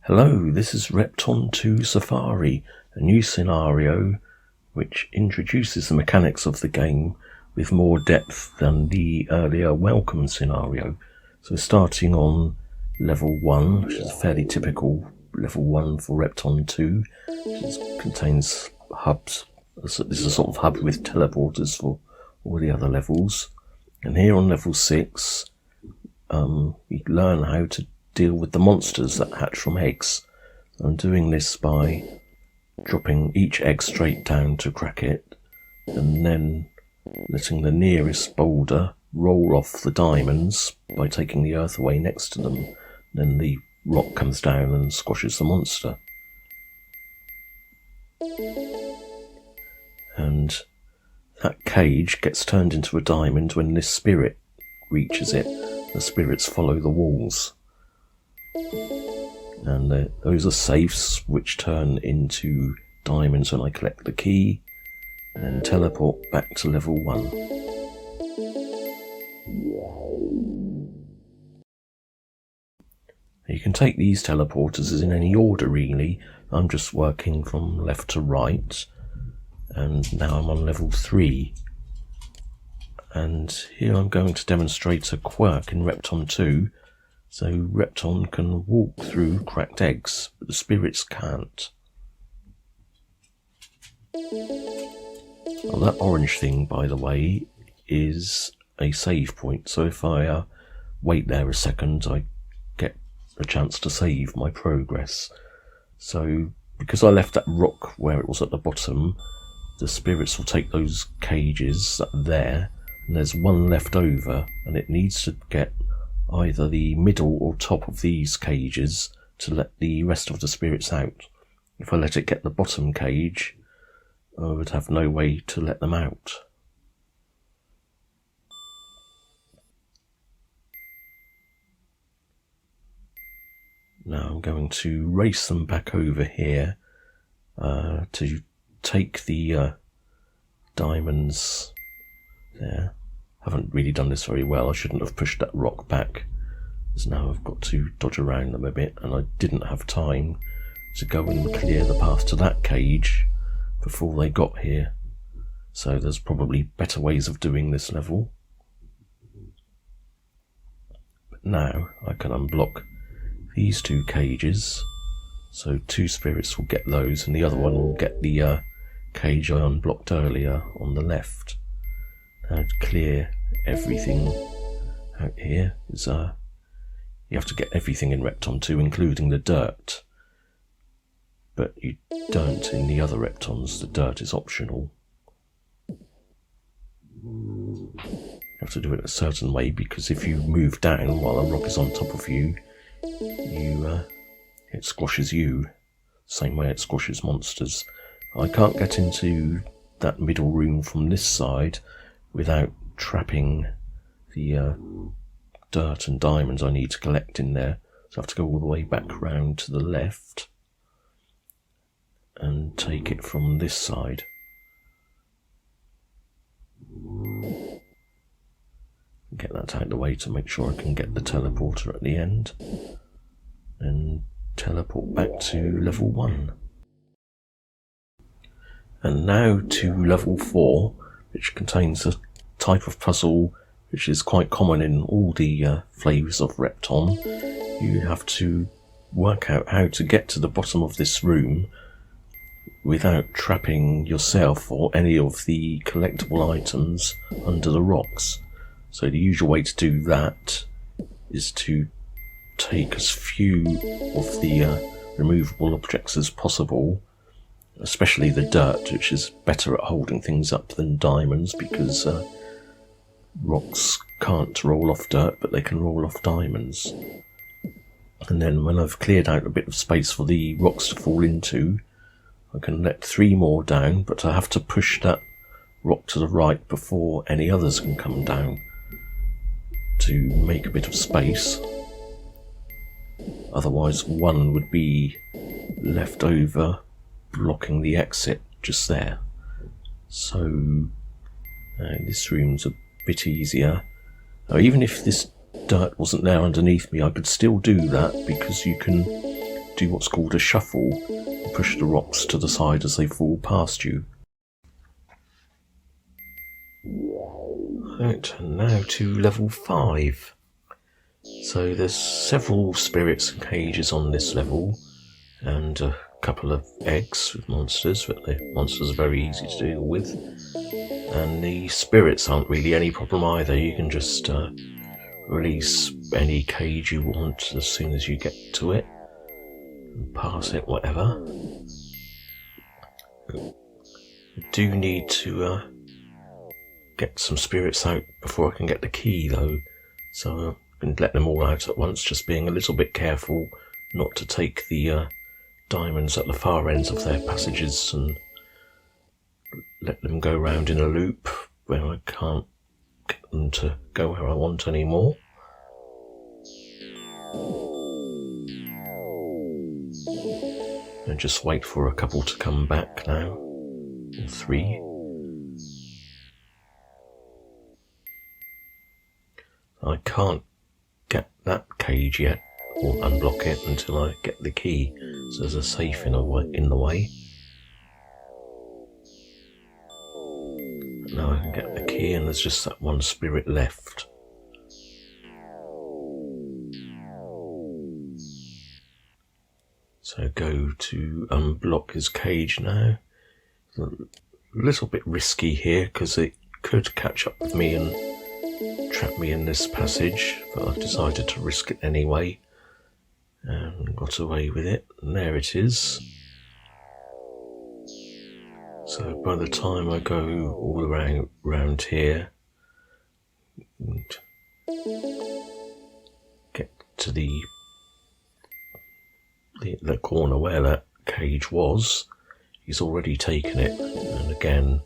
Hello, this is Repton 2 Safari, a new scenario which introduces the mechanics of the game with more depth than the earlier Welcome scenario. So starting on level 1, which is a fairly typical level 1 for Repton 2, which contains hubs. This is a sort of hub with teleporters for all the other levels. And here on level 6, we learn how to deal with the monsters that hatch from eggs. I'm doing this by dropping each egg straight down to crack it, and then letting the nearest boulder roll off the diamonds by taking the earth away next to them. Then the rock comes down and squashes the monster. And that cage gets turned into a diamond when this spirit reaches it. The spirits follow the walls. And those are safes which turn into diamonds when I collect the key and then teleport back to level 1. You can take these teleporters as in any order really. I'm just working from left to right, and now I'm on level 3. And here I'm going to demonstrate a quirk in Repton 2. So Repton can walk through cracked eggs, but the spirits can't. Well, that orange thing, by the way, is a save point. So if I wait there a second, I get a chance to save my progress. So because I left that rock where it was at the bottom, the spirits will take those cages that are there, and there's one left over, and it needs to get either the middle or top of these cages to let the rest of the spirits out. If I let it get the bottom cage, I would have no way to let them out. Now I'm going to race them back over here to take the diamonds there. Haven't really done this very well. I shouldn't have pushed that rock back, because now I've got to dodge around them a bit, and I didn't have time to go and clear the path to that cage before they got here. So there's probably better ways of doing this level. But now I can unblock these 2 cages, so 2 spirits will get those, and the other one will get the cage I unblocked earlier on the left. Now to clear everything out here is you have to get everything in Repton 2, including the dirt, but you don't in the other Reptons. The dirt is optional. You have to do it a certain way, because if you move down while a rock is on top of you, it squashes you, same way it squashes monsters. I can't get into that middle room from this side without trapping the dirt and diamonds I need to collect in there. So I have to go all the way back round to the left and take it from this side. Get that out of the way to make sure I can get the teleporter at the end, and teleport back to level 1. And now to level 4, which contains a type of puzzle which is quite common in all the flavours of Repton. You have to work out how to get to the bottom of this room without trapping yourself or any of the collectible items under the rocks. So the usual way to do that is to take as few of the removable objects as possible, especially the dirt, which is better at holding things up than diamonds, because rocks can't roll off dirt, but they can roll off diamonds. And then when I've cleared out a bit of space for the rocks to fall into, I can let 3 more down, but I have to push that rock to the right before any others can come down to make a bit of space. Otherwise one would be left over blocking the exit just there. So this room's a bit easier. Now, even if this dirt wasn't there underneath me, I could still do that, because you can do what's called a shuffle and push the rocks to the side as they fall past you. Right, and now to level 5. So there's several spirits and cages on this level, and a couple of eggs with monsters, but the monsters are very easy to deal with. And the spirits aren't really any problem either. You can just release any cage you want as soon as you get to it, and pass it, whatever. You do need to get some spirits out before I can get the key though, so I can let them all out at once, just being a little bit careful not to take the diamonds at the far ends of their passages and let them go round in a loop where I can't get them to go where I want anymore. And just wait for a couple to come back now, or 3. I can't get that cage yet, or unblock it until I get the key, so there's a safe in the way. Now I can get the key and there's just that one spirit left. So go to unblock his cage now. It's a little bit risky here because it could catch up with me and trap me in this passage, but I've decided to risk it anyway and got away with it, and there it is. So by the time I go all around here and get to the corner where that cage was, he's already taken it, and again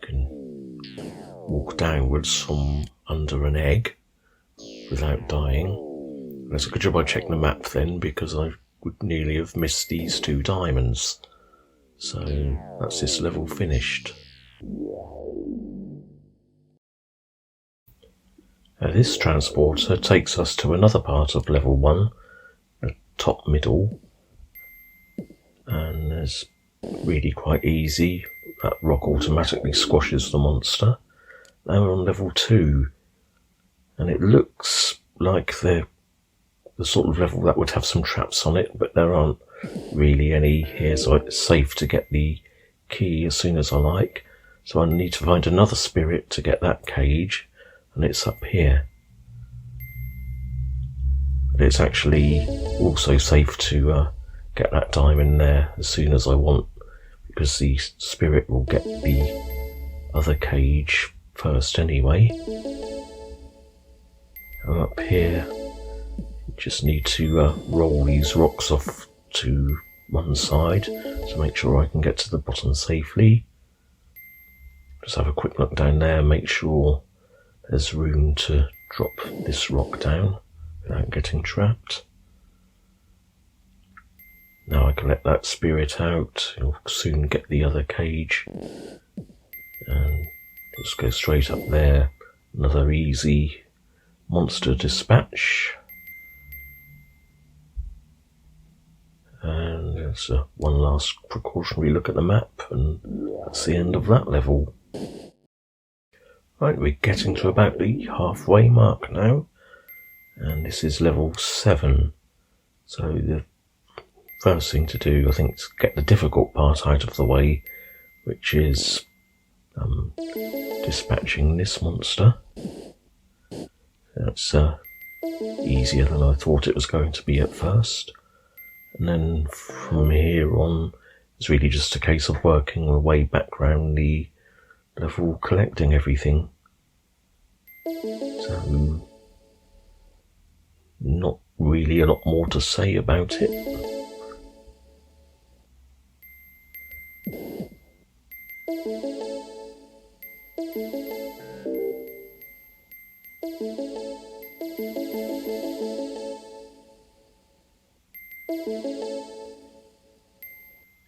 can walk downwards from under an egg without dying. That's a good job I checked the map then, because I would nearly have missed these 2 diamonds. So that's this level finished. This transporter takes us to another part of level 1, the top middle, and it's really quite easy. That rock automatically squashes the monster. Now we're on level 2, and it looks like the sort of level that would have some traps on it, but there aren't really any here, so it's safe to get the key as soon as I like. So I need to find another spirit to get that cage, and it's up here. But it's actually also safe to get that diamond there as soon as I want, because the spirit will get the other cage first anyway. And up here, you just need to roll these rocks off to one side to make sure I can get to the bottom safely. Just have a quick look down there, make sure there's room to drop this rock down without getting trapped. Now I can let that spirit out, he'll soon get the other cage, and just go straight up there. Another easy monster dispatch. And there's one last precautionary look at the map, and that's the end of that level. Right, we're getting to about the halfway mark now, and this is level 7. So the first thing to do, I think, is get the difficult part out of the way, which is dispatching this monster. That's easier than I thought it was going to be at first. And then from here on, it's really just a case of working my way back round the level, collecting everything. So, not really a lot more to say about it.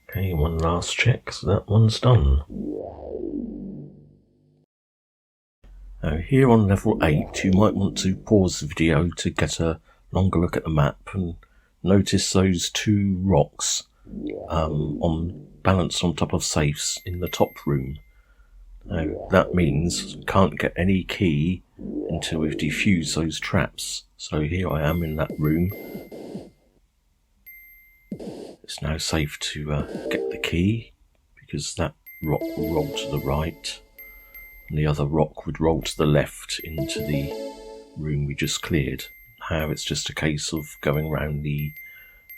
Okay, one last check, so that one's done. Now here on level 8, you might want to pause the video to get a longer look at the map and notice those two rocks balanced on top of safes in the top room. Now, that means can't get any key until we've defused those traps. So here I am in that room. It's now safe to get the key, because that rock will roll to the right and the other rock would roll to the left into the room we just cleared. Now it's just a case of going around the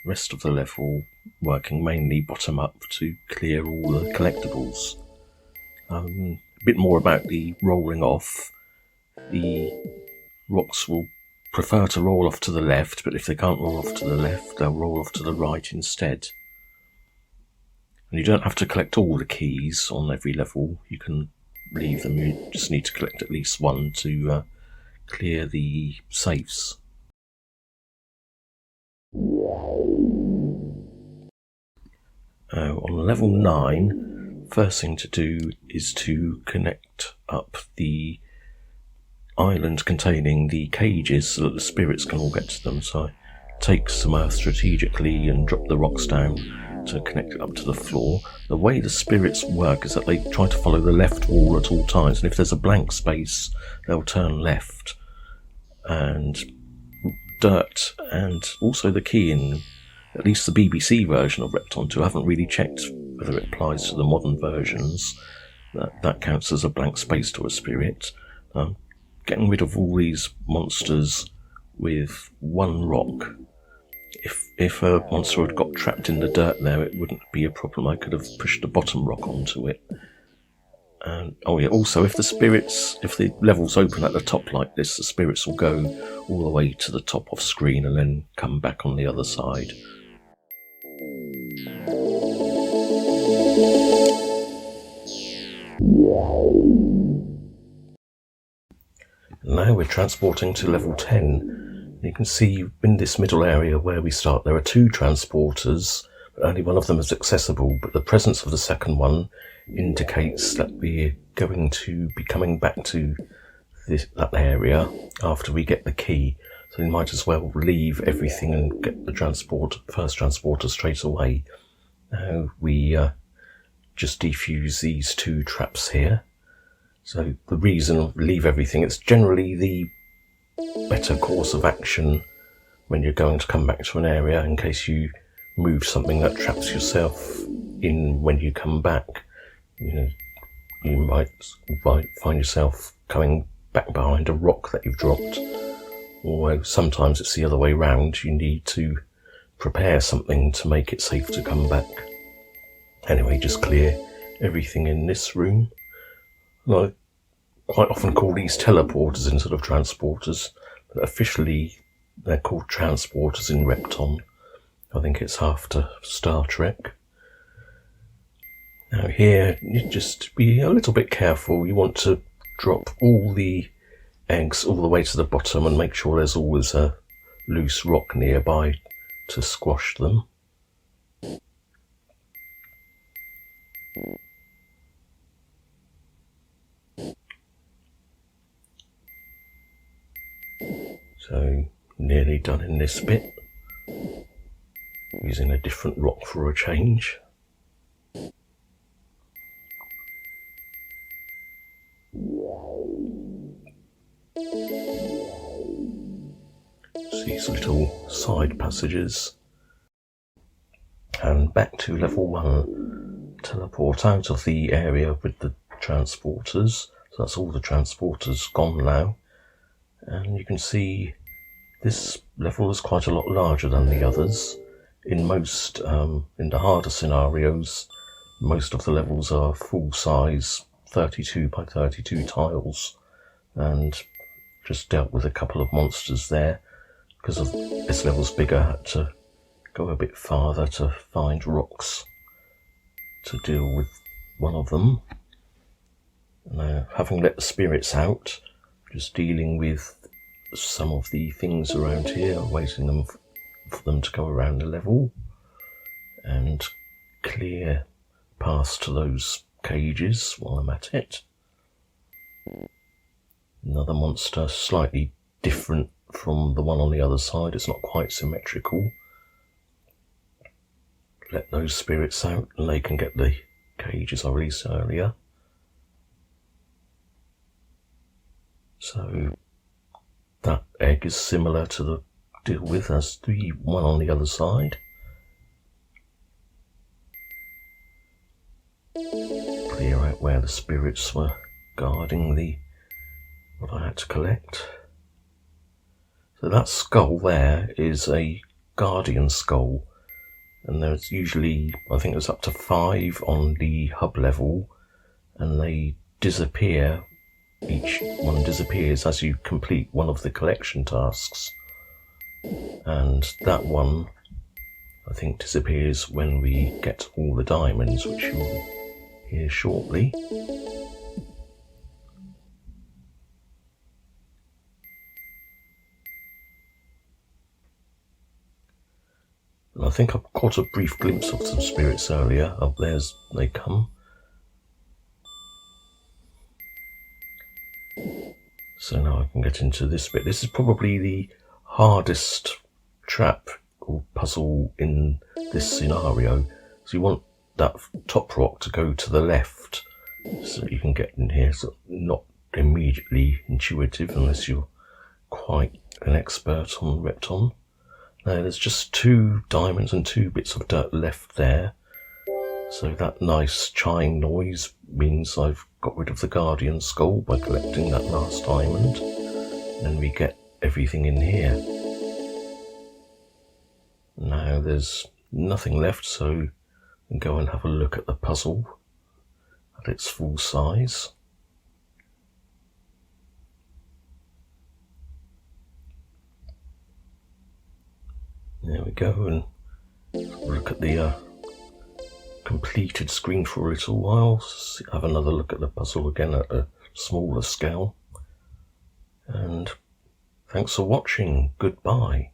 rest of the level, working mainly bottom up to clear all the collectibles. A bit more about the rolling off. The rocks will prefer to roll off to the left, but if they can't roll off to the left, they'll roll off to the right instead. And you don't have to collect all the keys on every level. You can leave them. You just need to collect at least one to clear the safes. On level 9, first thing to do is to connect up the island containing the cages so that the spirits can all get to them. So I take some earth strategically and drop the rocks down to connect it up to the floor. The way the spirits work is that they try to follow the left wall at all times, and if there's a blank space, they'll turn left. And dirt, and also the key in at least the BBC version of Repton 2, I haven't really checked whether it applies to the modern versions, that counts as a blank space to a spirit. Getting rid of all these monsters with one rock. If a monster had got trapped in the dirt there, it wouldn't be a problem. I could have pushed the bottom rock onto it. And also if the levels open at the top like this, the spirits will go all the way to the top of screen and then come back on the other side. Now we're transporting to level 10. You can see in this middle area where we start, there are 2 transporters, but only one of them is accessible, but the presence of the second one indicates that we're going to be coming back to that area after we get the key. So we might as well leave everything and get the first transporter straight away. Now we just defuse these 2 traps here. So the reason leave everything, it's generally the better course of action when you're going to come back to an area, in case you move something that traps yourself in when you come back. You might find yourself coming back behind a rock that you've dropped, or sometimes it's the other way round. You need to prepare something to make it safe to come back. Anyway, just clear everything in this room. I quite often call these teleporters instead of transporters, but officially they're called transporters in Repton. I think it's after Star Trek. Now here, you just be a little bit careful. You want to drop all the eggs all the way to the bottom and make sure there's always a loose rock nearby to squash them. So, nearly done in this bit. Using a different rock for a change. These little side passages. And back to level 1. Teleport out of the area with the transporters. So that's all the transporters gone now. And you can see this level is quite a lot larger than the others. In the harder scenarios, most of the levels are full size 32 by 32 tiles, and just dealt with a couple of monsters there. Because of this level's bigger, I had to go a bit farther to find rocks to deal with one of them. Now, having let the spirits out, just dealing with some of the things around here, waiting for them to go around the level and clear paths to those cages while I'm at it. Another monster, slightly different from the one on the other side. It's not quite symmetrical. let those spirits out and they can get the cages I released earlier. So that egg is similar to the deal with as the one on the other side. Clear out where the spirits were guarding what I had to collect. So that skull there is a guardian skull, and there's usually, I think there's up to 5 on the hub level, and they disappear. Each one disappears as you complete one of the collection tasks, and that one I think disappears when we get all the diamonds, which you'll hear shortly. And I think I caught a brief glimpse of some spirits earlier. Up there's they come. So now I can get into this bit. This is probably the hardest trap or puzzle in this scenario. So you want that top rock to go to the left so you can get in here. So not immediately intuitive unless you're quite an expert on Repton. Now there's just 2 diamonds and 2 bits of dirt left there. So that nice chime noise means I've got rid of the guardian skull by collecting that last diamond. Then we get everything in here. Now there's nothing left, so we can go and have a look at the puzzle at its full size. There we go, and look at the completed screen for a little while. Have another look at the puzzle again at a smaller scale. And thanks for watching. Goodbye.